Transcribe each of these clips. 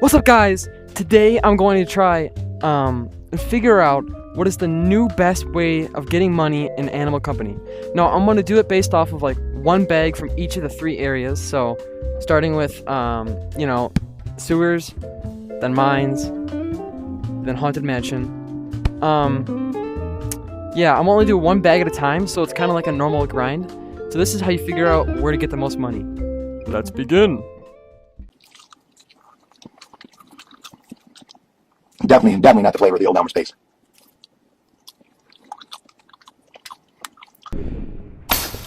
What's up, guys? Today I'm going to try and figure out what is the new best way of getting money in Animal Company. Now I'm going to do it based off of like one bag from each of the 3 areas. So starting with sewers, then mines, then haunted mansion. Yeah, I'm only doing 1 bag at a time, so it's kind of like a normal grind. So this is how you figure out where to get the most money. Let's begin. Definitely not the flavor of the old Elmer Space.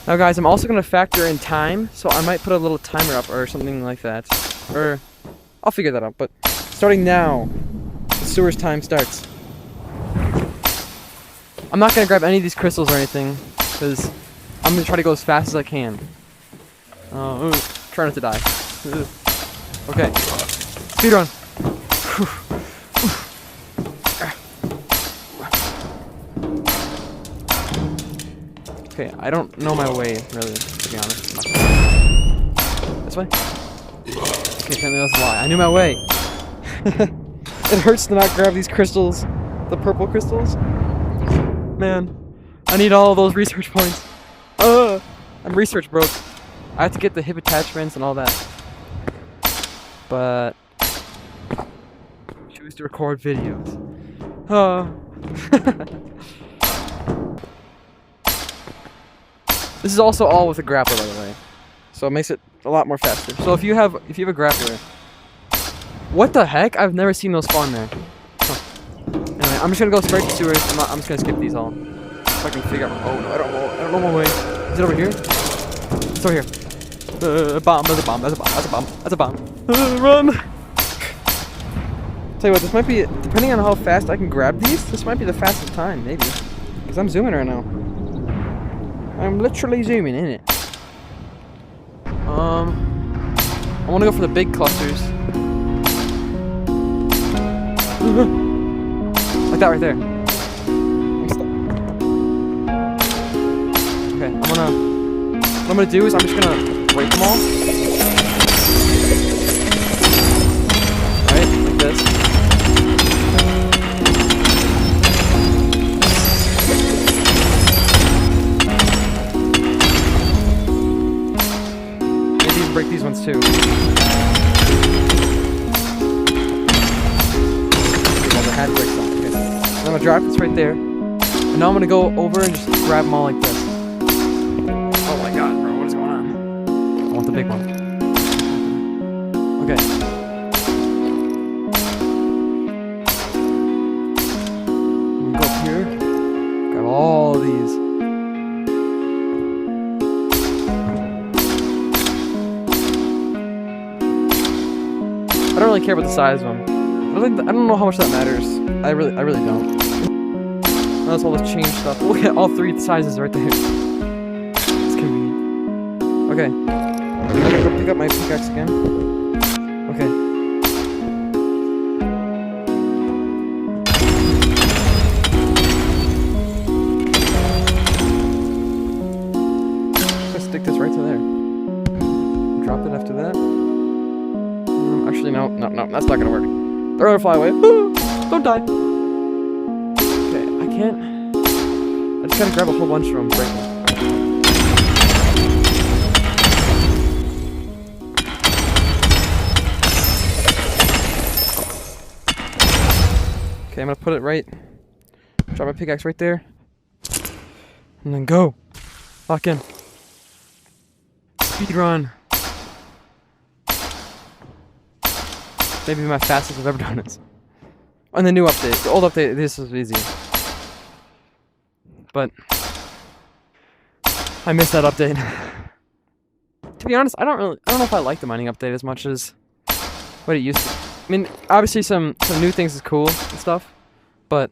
Now guys, I'm also going to factor in time, so I might put a little timer up or something like that. Or, I'll figure that out, but starting now, the sewers time starts. I'm not going to grab any of these crystals or anything, because I'm going to try to go as fast as I can. Try not to die. Okay, speed run. Okay, I don't know my way, really, to be honest. This way? Okay, apparently that's why. I knew my way! It hurts to not grab these crystals. The purple crystals. Man, I need all of those research points. I'm research broke. I have to get the hip attachments and all that. But choose to record videos. This is also all with a grappler, by the way, so it makes it a lot more faster. So if you have a grappler, what the heck? I've never seen those spawn there. Huh. Anyway, I'm just gonna go straight to sewers. I'm just gonna skip these all. If I can figure out. Oh no, I don't know my way. Is it over here? It's over here. Bomb. That's a bomb. That's a bomb. That's a bomb. That's a bomb. Run! Tell you what, this might be, depending on how fast I can grab these, this might be the fastest time, maybe, because I'm zooming right now. I'm literally zooming in it. I want to go for the big clusters. Like that right there. Okay, what I'm gonna do is I'm just gonna break them all. Right, like this. Break these ones too. Well, the hat breaks off. Okay. I'm gonna drop this right there. And now I'm gonna go over and just grab them all like this. Oh my god, bro, what is going on? I want the big one. Okay. I'm gonna go up here. Grab all these. I don't really care about the size of them. I don't know how much that matters. I really don't. Now that's all this change stuff. Look at all 3 sizes right there. It's convenient. Okay. I'm gonna go pick up my pickaxe again. Okay. I'm gonna stick this right to there. Drop it after that. Actually, no, that's not gonna work. They're gonna fly away. Don't die. Okay, I can't. I just gotta grab a whole bunch of them. Break them. Okay, I'm gonna put it right. Drop my pickaxe right there. And then go. Lock in. Speed run. Maybe my fastest I've ever done it. On the new update. The old update, this was easy. But I missed that update. To be honest, I don't know if I like the mining update as much as what it used to. I mean, obviously some new things is cool and stuff, but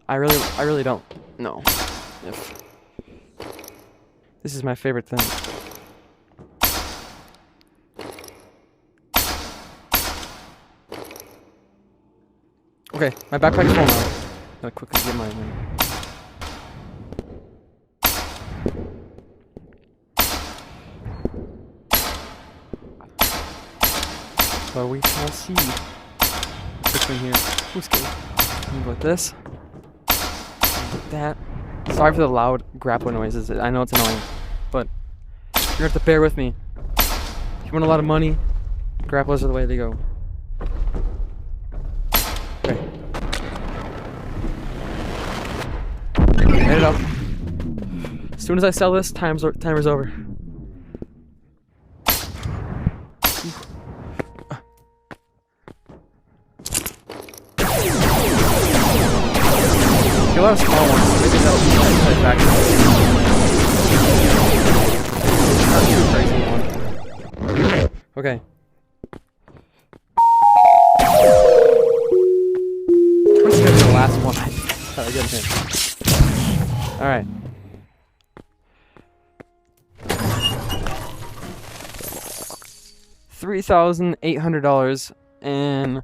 I really don't know if this is my favorite thing. Okay, my backpack's full now. Gotta quickly get my So we shall see. This one here. Who's scared? Go like this. Like that. Sorry for the loud grappler noises. I know it's annoying, but you're gonna have to bear with me. If you want a lot of money, grapplers are the way they go. Okay. Hit it up. As soon as I sell this, timer's over. A lot of small ones, so maybe that'll play back. Not too crazy one. Okay. What's gonna be the last one? Try to get him. Alright. $3,800 in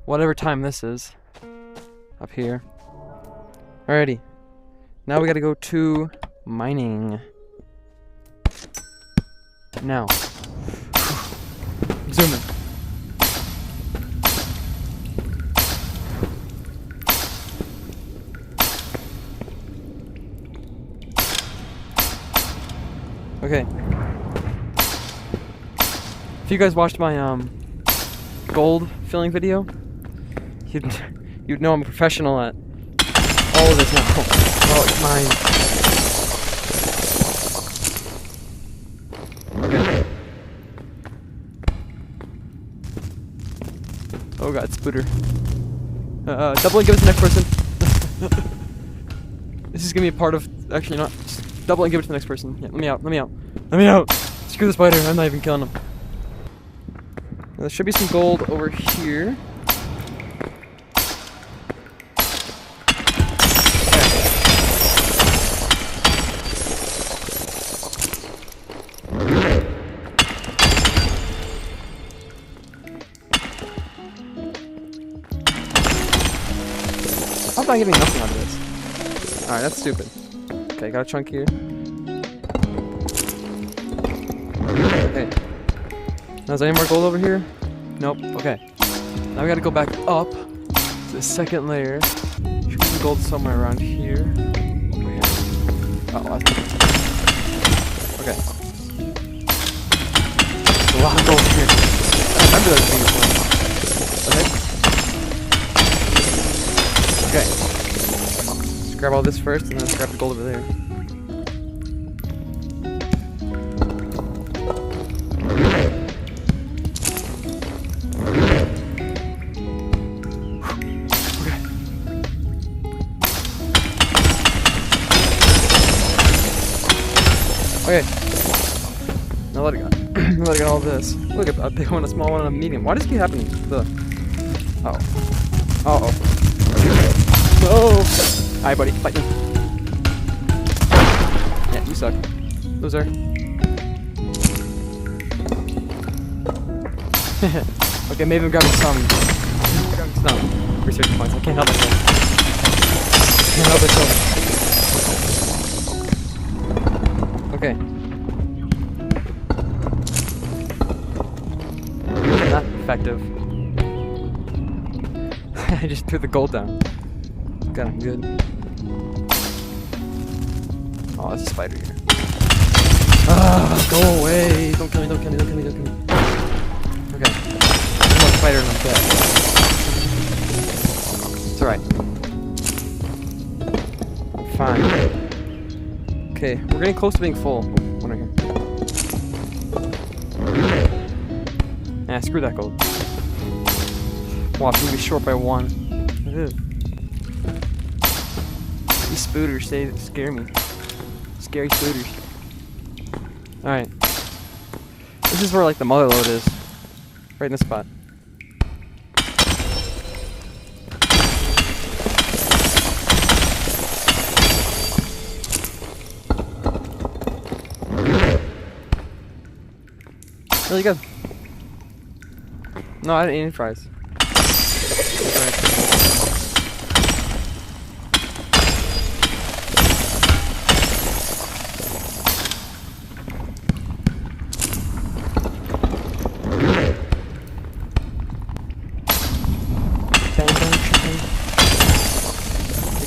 whatever time this is. Up here. Alrighty. Now we gotta go to mining. Now. Zoom in. Okay. If you guys watched my gold filling video, you'd know I'm a professional at all of this now. Oh, it's mine. Okay. Oh god, Spooter. Double and give it to the next person. This is gonna be a part of. Actually, not. Just double and give it to the next person. Yeah, let me out. Let me out. Let me out. Screw the spider. I'm not even killing him. Now, there should be some gold over here. I'm not getting nothing out of this. Alright, that's stupid. Okay, got a chunk here. Okay. Now, is there any more gold over here? Nope. Okay. Now we gotta go back up to the second layer. Should be some gold somewhere around here. Over here. Oh, that's okay. There's a lot of gold here. I remember that thing before. Okay. Let's grab all this first, and then let's grab the gold over there. Okay. Now let it go. Let it go all this. Look at a big one, a small one, and a medium. Why does it keep happening? Uh oh. Oh! Hi, buddy. Fight me. Yeah, you suck. Loser. Okay, maybe I'm grabbing some. Research points. I can't help myself. Can't help myself. Okay. Not effective. I just threw the gold down. Got him good. Oh, there's a spider here. Ah, go away! Don't kill me, don't kill me, don't kill me, don't kill me. Okay. There's no spider and I'm dead. It's alright. Fine. Okay, we're getting close to being full. Oh, one right here. Nah, screw that gold. Wow, I'm gonna be short by one. Ew. These spooters scare me. Scary spooters. Alright. This is where like the mother lode is. Right in this spot. Really good. No, I didn't eat any fries.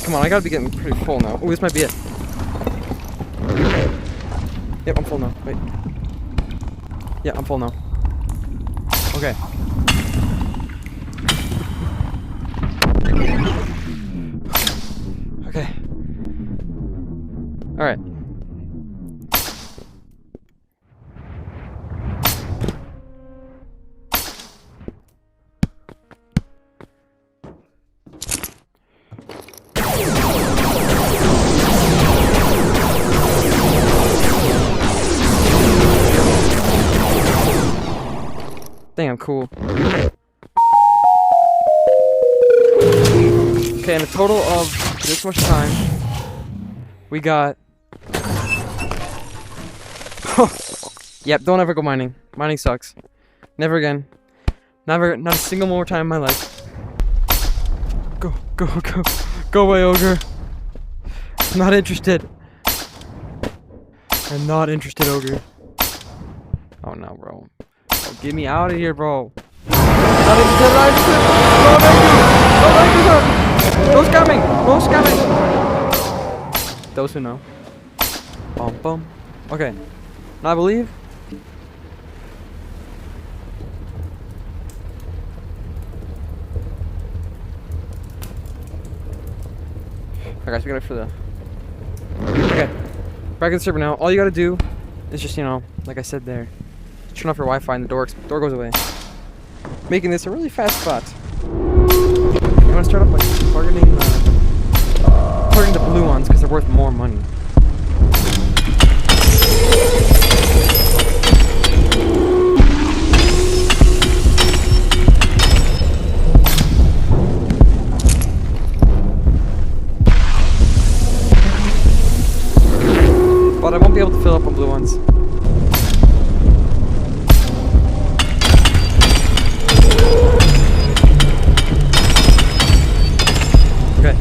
Come on, I gotta be getting pretty full now. Oh, this might be it. Yep, I'm full now. Wait. Yeah, I'm full now. Okay. Okay. Alright. Damn, cool. Okay, in a total of this much time, we got... Yep, don't ever go mining. Mining sucks. Never again. Never, not a single more time in my life. Go, go, go. Go away, ogre. Not interested. I'm not interested, ogre. Oh no, bro. Oh, get me out of here, bro. Not interested, not interested. No, thank you. No, thank you, sir. No scamming. No scamming. Those who know. Bum, bum. Okay. Now I believe. Alright, guys, we gotta for the. Okay. Back in the server now. All you gotta do is just, you know, like I said there, turn off your Wi-Fi and the door goes away, making this a really fast spot. You want to start off by targeting the blue ones because they're worth more money. But I won't be able to fill up on blue ones. Okay.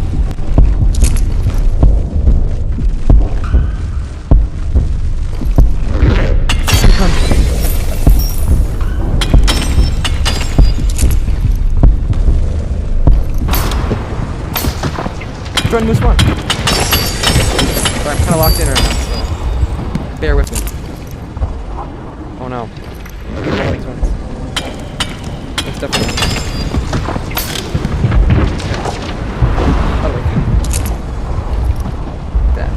Trying to move one. Sorry, I'm kind of locked in right now, so bear with me. Oh no. These ones. It's definitely. Oh, wait. That.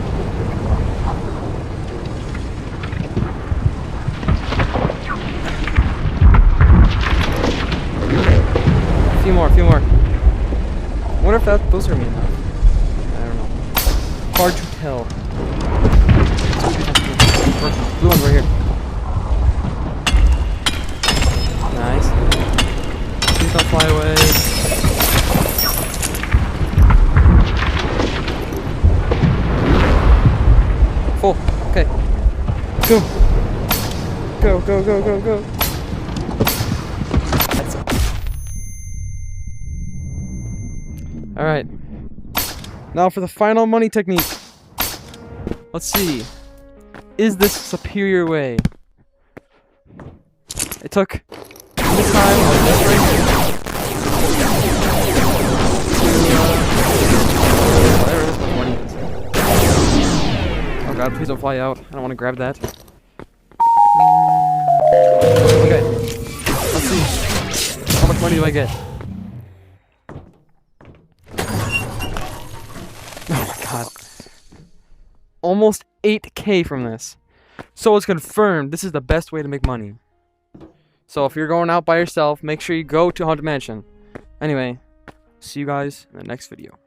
A few more, a few more. I wonder if those are me enough. I don't know. Hard to tell. Blue ones right here. Nice. Please don't fly away. Full. Okay. Go. Go, go, go, go, go. That's it. Alright. Now for the final money technique. Let's see. Is this a superior way? It took this time on this right here to there it is, my money is. Oh god, please don't fly out. I don't want to grab that. Okay. Let's see. How much money do I get? Oh my god. Almost 8K from this. So it's confirmed this is the best way to make money. So if you're going out by yourself, make sure you go to Haunted Mansion. Anyway, see you guys in the next video.